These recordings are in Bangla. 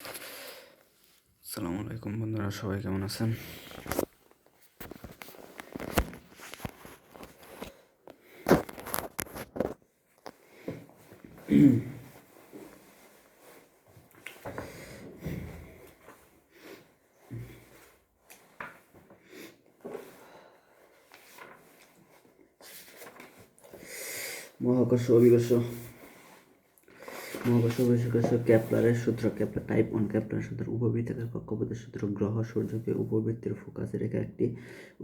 আসসালামু আলাইকুম বন্ধুরা, সবাই কেমন আছেন? মহাকর্ষ অভিকর্ষ কেপলারের সূত্র, কেপলার টাইপ 1 কেপলারের সূত্র, উপবৃত্তাকার কক্ষপথের সূত্র। গ্রহ সূর্যকে উপবৃত্তের ফোকাসে রেখে একটি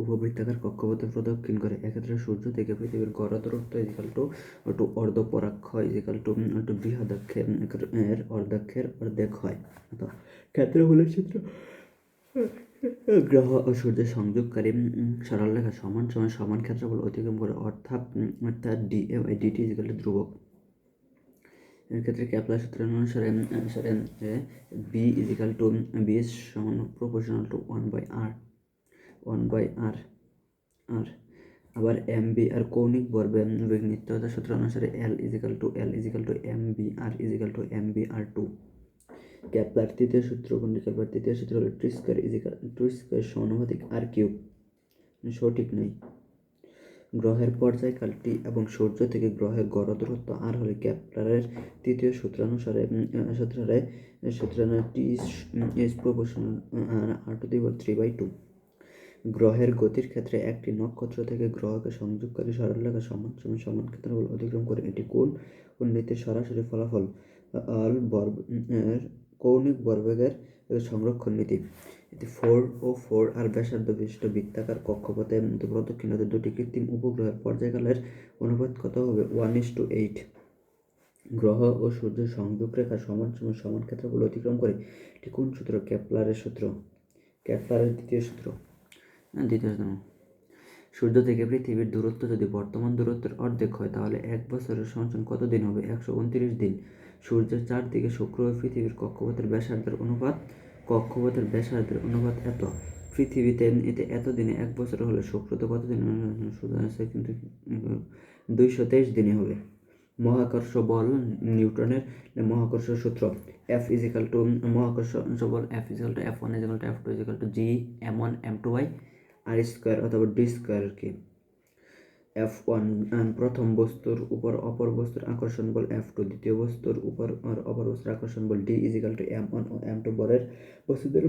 উপবৃত্তাকার কক্ষপথে প্রদক্ষিণ করে। এক্ষেত্রে সূর্য থেকে পৃথিবীর গড় দূরত্ব টু অর্ধপরাক্ষয় টু বৃহদাক্ষের অর্ধেক হয়। ক্ষেত্রফলের সূত্র, গ্রহ ও সূর্যের সংযোগকারী সরলরেখা সমান সময় সমান ক্ষেত্রফল অতিক্রম করে, অর্থাৎ ডিটি ধ্রুবক। এর ক্ষেত্রে কেপলার সূত্র অনুসারে বি ইজ সমান প্রপোর্শনাল টু 1/r। আবার এম বি আর কৌণিক ভরবেগ নিত্যতার সূত্র অনুসারে L is to m b r 2। Kepler তৃতীয় সূত্র হলো টু স্কয়ার সমানুপাতিক আর কিউব। সঠিক নয়। গ্রহের পর্যায়কাল টি এবং সূর্য থেকে গ্রহের গড় দূরত্ব আর হলে কেপলারের তৃতীয় সূত্রানুসারে T is proportional R to the power 3/2। গ্রহের গতির ক্ষেত্রে একটি নক্ষত্র থেকে গ্রহকে সংযোগকারী সরলরেখা সমান সময় সমান ক্ষেত্রফল অতিক্রম করে। এটি কোন নীতির সরাসরি ফলাফল? কৌণিক ভরবেগের সংরক্ষণ নীতি। 4 আর ব্যাসার্ধ বিশিষ্ট বৃত্তাকার কক্ষপথে প্রদক্ষিণ হতে দুটি কৃত্রিম উপগ্রহের পর্যায়কালের অনুপাত কত হবে? 1:8। গ্রহ ও সূর্যের সংযোগ রেখা সমান সময় সমান ক্ষেত্রফল অতিক্রম করে। এটি কোন সূত্র? কেপলারের সূত্র। কেপলারের দ্বিতীয় সূত্র। সূর্য থেকে পৃথিবীর দূরত্ব যদি বর্তমান দূরত্বের অর্ধেক হয়, তাহলে এক বছরের সমান কত দিন হবে? 129 দিন। সূর্যের চারদিকে শুক্র ও পৃথিবীর কক্ষপথের ব্যাসার্ধের অনুপাত এত। পৃথিবীতে এত দিনে এক বছর হলে শুক্রতে কত দিন? কিন্তু 223 দিনে হবে। মহাকর্ষ বল নিউটনের মহাকর্ষ সূত্র। মহাকর্ষ বল F1 F2 G m1 m2 আর স্কয়ার অথবা ডি স্কয়ার কি? F1 প্রথম বস্তুর উপর অপর বস্তুর আকর্ষণ বল, F2 দ্বিতীয় বস্তুর উপর অপর বস্তুর আকর্ষণ বল, D m1 ও m2 বলের বস্তুদের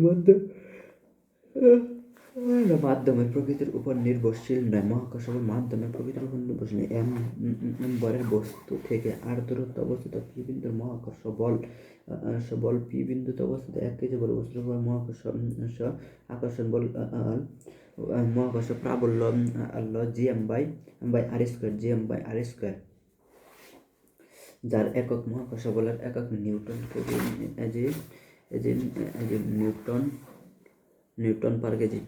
মাধ্যমের প্রকৃতির উপর নির্ভরশীল নয়। মহাকর্ষ বল মাধ্যমের প্রকৃতির উপর নির্ভরশীল নয়। m বলের বস্তু থেকে আর দূরত্বে অবস্থিত পি বিন্দুর মহাকর্ষ বল পি বিন্দুতে অবস্থিত 1 কেজি বড় বস্তুর উপর মহাকর্ষ আকর্ষণ বল মহাকর্ষ প্রাবল্য gm/r², যার একক মহাকর্ষ বলের একক নিউটন পার কেজি।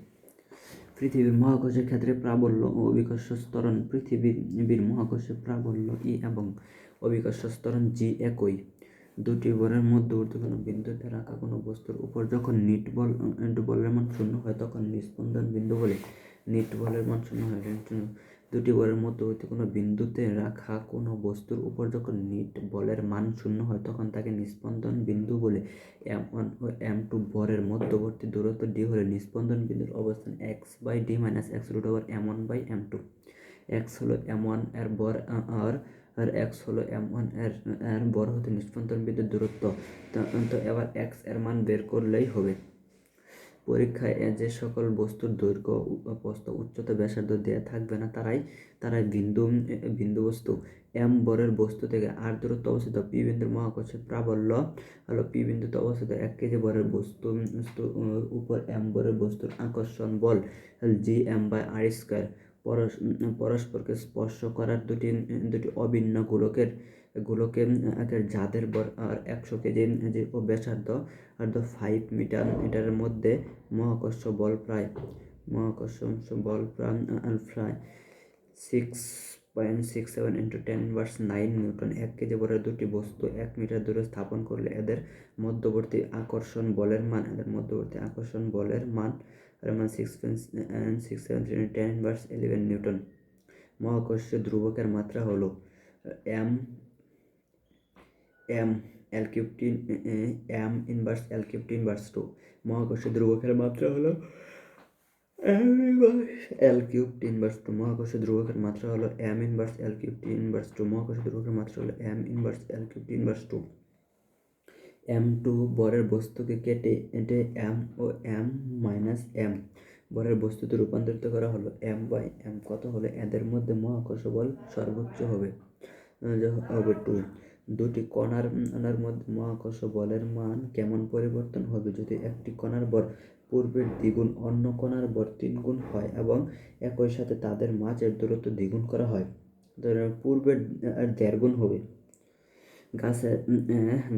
পৃথিবীর মহাকর্ষের ক্ষেত্রে প্রাবল্য ও অভিকর্ষ ত্বরণ। পৃথিবীর মহাকর্ষের প্রাবল্য ই এবং অভিকর্ষ ত্বরণ জি একই। দুটি বলের মধ্যবর্তী কোনো বিন্দুতে রাখা কোনো বস্তুর উপর যখন নিট বলের মান 0 হয়, তখন নিস্পন্দন বিন্দু বলে। নিট বলের মান 0 হয়। দুটি বলের মধ্যবর্তী কোনো বিন্দুতে রাখা কোনো বস্তুর উপর যখন নিট বলের মান 0 হয়, তখন তাকে নিস্পন্দন বিন্দু বলে। m1 ও m2 বলের মধ্যবর্তী দূরত্ব d হলে নিস্পন্দন বিন্দুর অবস্থান x/d - x√m1/m2। x হলো m1 এর বর আর x হলো m1 এর বর হতে নিস্পন্দন বিন্দুর দূরত্ব। তো এবার x এর মান বের করলেই হবে। পরীক্ষায় যে সকল বস্তুর দৈর্ঘ্য, প্রস্থ, উচ্চতা, ব্যাসার্ধ দেয়া থাকবে না, তারাই বিন্দু বস্তু। m বরের বস্তু থেকে r দূরত্বে অবস্থিত পি বিন্দুর মহাকর্ষের প্রাবল্য হলো পি বিন্দুতে অবস্থিত 1 কেজি বরের বস্তু উপর m বরের বস্তুর আকর্ষণ বল gm/r²। পরস্পরকে স্পর্শ করার দুটি অভিন্ন গোলকের যাদের বর 100 কেজি ও ব্যাসার্ধ 5 মিটারের মধ্যে মহাকর্ষ বল প্রায় 6.67 × 10⁻⁹ নিউটন। 1 কেজি বরের দুটি বস্তু 1 মিটার দূরে স্থাপন করলে এদের মধ্যবর্তী আকর্ষণ বলের মান 6.67 × 10⁻11 নিউটন। মহাকর্ষীয় ধ্রুবকের মাত্রা হলো m L cube T M inverse L cube T inverse two মহাকর্ষীয় ধ্রুবকের মাত্রা হলো M inverse L cube T inverse two মহাকর্ষীয় ধ্রুবকের মাত্রা হলো M inverse L cube T inverse two মহাকর্ষীয় ধ্রুবকের মাত্রা হলো M inverse L cube T inverse two m2 বরের বস্তুকে কেটে এটে m ও m মাইনাস m বরের বস্তুতে রূপান্তরিত করা হলো m বাই m কত হলে এদের মধ্যে মহাকর্ষ বল সর্বোচ্চ হবে হবে 2 দুটি কণার মধ্যে মহাকর্ষ বলের মান কেমন পরিবর্তন হবে যদি একটি কণার ভর পূর্বের দ্বিগুণ অন্য কণার ভর 3 গুণ হয় এবং একই সাথে তাদের মাঝের দূরত্ব দ্বিগুণ করা হয় পূর্বের 1.5 গুণ হবে।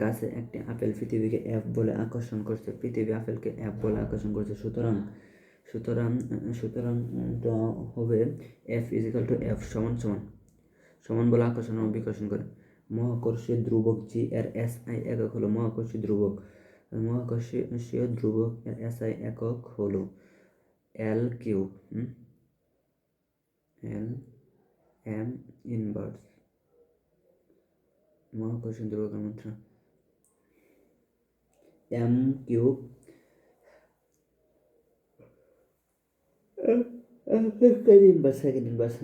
গাছে একটি আপেল পৃথিবীকে এফ বলে আকর্ষণ করছে, পৃথিবী আপেলকে এফ বলে আকর্ষণ করছে, সুতরাং সুতরাং সুতরাং হবে এফ ইজিক্যাল টু এফ সমান সমান সমান বলে আকর্ষণ ও বিকর্ষণ করে। মহাকর্ষীয় ধ্রুবক জি এর এস আই একক হলো মহাকর্ষীয় ধ্রুবক এর এস আই একক হলো L cube L M inverse মহাকর্ষীয় ধ্রুবকের মাত্রা M cube second inverse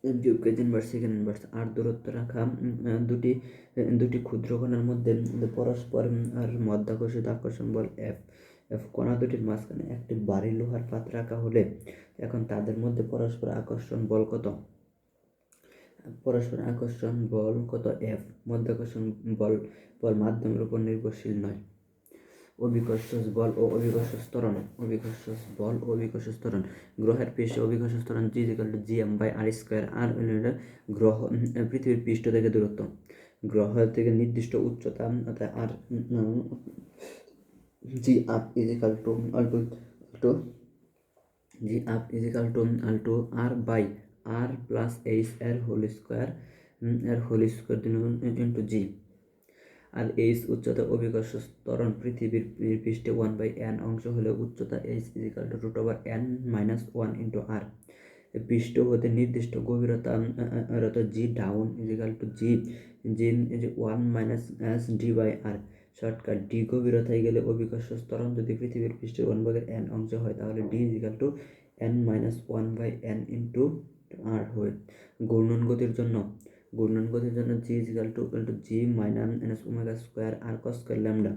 M cube KG inverse second inverse আর দূরত্ব রাখা দুটি ক্ষুদ্র কণার মধ্যে পরস্পর আর মধ্যাকর্ষিত আকর্ষণ বল এফ কণা দুটির মাঝখানে একটি ভারী লোহার পাত রাখা হলে এখন তাদের মধ্যে পরস্পর আকর্ষণ বল কত এফ মধ্যাকর্ষণ বল মাধ্যমের উপর নির্ভরশীল নয়। অভিকর্ষ বল ও অভিকর্ষ ত্বরণ গ্রহের পৃষ্ঠে অভিকর্ষ ত্বরণ G equal to GM by R square R গ্রহ পৃথিবীর পৃষ্ঠ থেকে দূরত্ব গ্রহ থেকে নির্দিষ্ট উচ্চতা আর G up equal to R by R plus H এর whole square into G R H উচ্চতা অভিকর্ষ ত্বরণ পৃথিবীর পৃষ্ঠে 1/n অংশ হলে উচ্চতা H equal to √n-1 into R পৃষ্ঠ হতে নির্দিষ্ট গভীরতা G down equal to G 1 - D by R shortcut D গভীরতায় গেলে অভিকর্ষ ত্বরণ যদি পৃথিবীর পৃষ্ঠের 1/n অংশ হয় তাহলে D equal to n-1/n into R হয়। ঘূর্ণন গতির জন্য G equal to G minus omega square R cos square lambda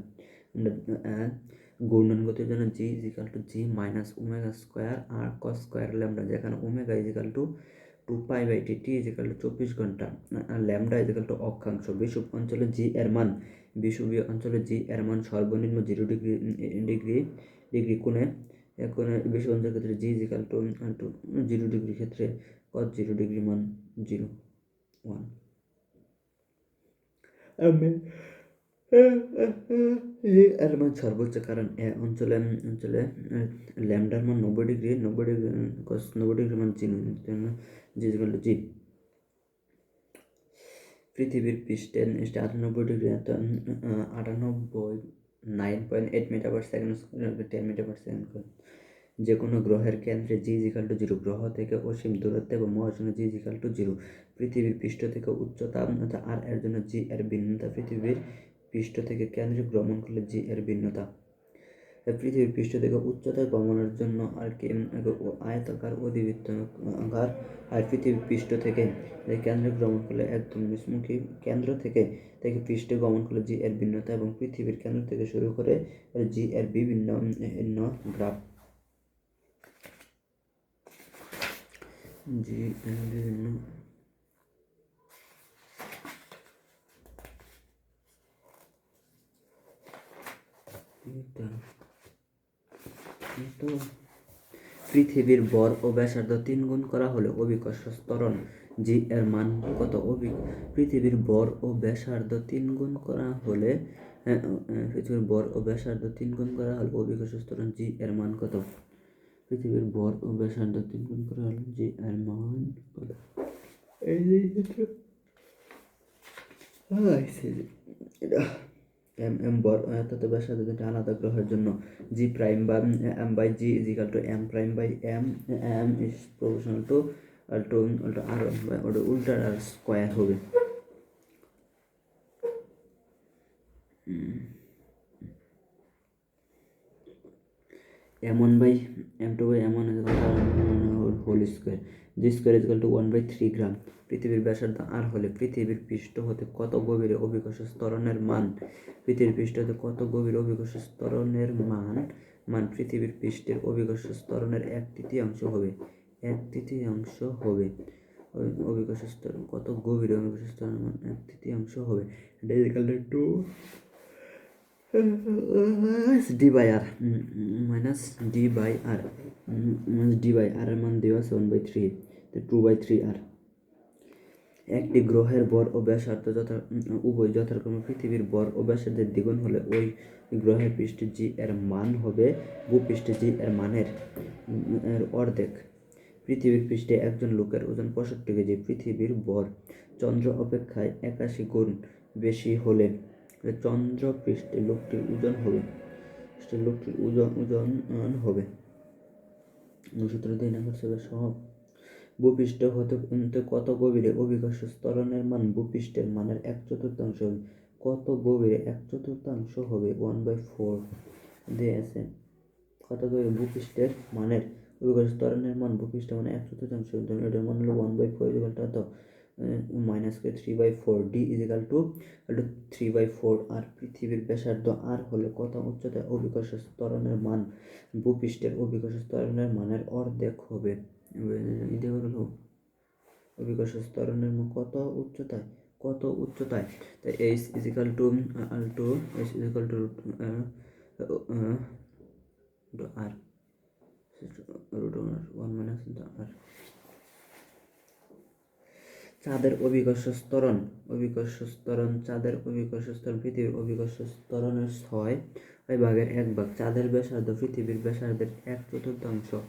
ঘূর্ণন গতির জন্য G equal to G minus omega square R cos square lambda যেখানে omega equal to 2π/t T equal to 24 ঘন্টা আর ল্যামডা ইজিক্যাল টু অক্ষাংশ। বিষুব অঞ্চলে জি এর মান বিষুবীয় অঞ্চলে জি এর মান সর্বনিম্ন 0 ডিগ্রি কোণে বিষুব অঞ্চলের ক্ষেত্রে জি ইজিক্যাল টু 0 ডিগ্রি ক্ষেত্রে cos 0 ডিগ্রি মান 0.1 এর মান সর্বোচ্চ কারণ এ অঞ্চলে ল্যামডার মান 90 ডিগ্রি cos 90 ডিগ্রি মান 0 জি পৃথিবীর পৃষ্ঠে 98 degree 9.8 metre per second 10 metre per second. যে কোনো গ্রহের কেন্দ্রে জি ইজিক্যাল টু 0 গ্রহ থেকে অসীম দূরত্বে এবং মহাশূন্যে জি ইজিক্যাল টু 0 পৃথিবীর পৃষ্ঠ থেকে উচ্চতা আর এর জন্য জি এর ভিন্নতা পৃথিবীর পৃষ্ঠ থেকে কেন্দ্রে ভ্রমণ করলে জি এর ভিন্নতা পৃথিবীর পৃষ্ঠ থেকে উচ্চতায় ভ্রমণের জন্য আর কি আয়তাকার অধিবৃত্তাকার আর পৃথিবীর পৃষ্ঠ থেকে কেন্দ্রে ভ্রমণ করলে একদম নিচমুখী কেন্দ্র থেকে পৃষ্ঠে ভ্রমণ করলে জি এর ভিন্নতা এবং পৃথিবীর কেন্দ্র থেকে শুরু করে জি এর বিভিন্ন গ্রাফ জি এর বিভিন্ন পৃথিবীর ভর ও ব্যাসার্ধ 3 গুণ করা হলে অভিকর্ষ ত্বরণ জি এর মান কত? পৃথিবীর ভর ও ব্যাসার্ধ 3 গুণ করা হলে অভিকর্ষ ত্বরণ জি এর মান কত? পৃথিবীর ভর ও ব্যাসার্ধ 3 গুণ করা হলে জি এর মান কত? এম বর অর্থাৎ ব্যাসার্ধ দুটি আলাদা গ্রহের জন্য জি প্রাইম বা M by G equal to M prime by M is proportional to R উল্টা আর স্কোয়ার হবে। m1/m2/m1 whole square, G square is equal to 1/3 gram. পৃথিবীর ব্যাসার্ধ r হলে পৃথিবীর পৃষ্ঠ হতে কত গভীরে অভিকর্ষ ত্বরণের মান, পৃথিবীর পৃষ্ঠ হতে কত গভীরে অভিকর্ষ ত্বরণের মান পৃথিবীর পৃষ্ঠের অভিকর্ষ ত্বরণের 1/3 হবে। 1/3 হবে অভিকর্ষ ত্বরণ কত গভীরে অভিকর্ষ ত্বরণের মান 1/3 হবে। এটা is equal two d by r minus d by r এর মান দেওয়া আছে 1/3, 2/3 r। একটি গ্রহের ভর ও ব্যাসার্ধ উভয় যথাক্রমে পৃথিবীর ভর ও ব্যাসার্ধের দ্বিগুণ হলে ওই গ্রহের পৃষ্ঠে জি এর মান হবে ভূপৃষ্ঠে জি এর মানের অর্ধেক। পৃথিবীর পৃষ্ঠে একজন লোকের ওজন 65 কেজি। পৃথিবীর ভর চন্দ্র অপেক্ষায় 81 গুণ বেশি হলে চন্দ্র পৃষ্ঠে লোকটির ওজন হবে সূত্র দিয়ে না করছে সব। ভূপৃষ্ঠ হতে কত গভীরে অভিকর্ষ ত্বরণের মান ভূপৃষ্ঠের মানের 1/4 হবে। কত গভীরে 1/4 হবে 1/4 দিয়ে আছে। কত গভীরে ভূপৃষ্ঠের মানের অভিকর্ষ ত্বরণের মান ভূপৃষ্ঠের মানে 1/4 ধরুন এটার মান হলো 1/4 equal to minus 3/4 d is equal two 3/4 আর পৃথিবীর ব্যাসার্ধ r হলে কত উচ্চতায় অভিকর্ষ ত্বরণের মান ভূপৃষ্ঠের অভিকর্ষ ত্বরণের মানের অর্ধেক হবে। অভিকর্ষ ত্বরণের মান কত উচ্চতায় তাই h is equal two r √1 minus r। চাঁদের অভিকর্ষ ত্বরণ চাঁদের অভিকর্ষ ত্বরণ পৃথিবীর অভিকর্ষ ত্বরণের 6/1 চাঁদের ব্যাসার্ধ পৃথিবীর ব্যাসার্ধের 1/4।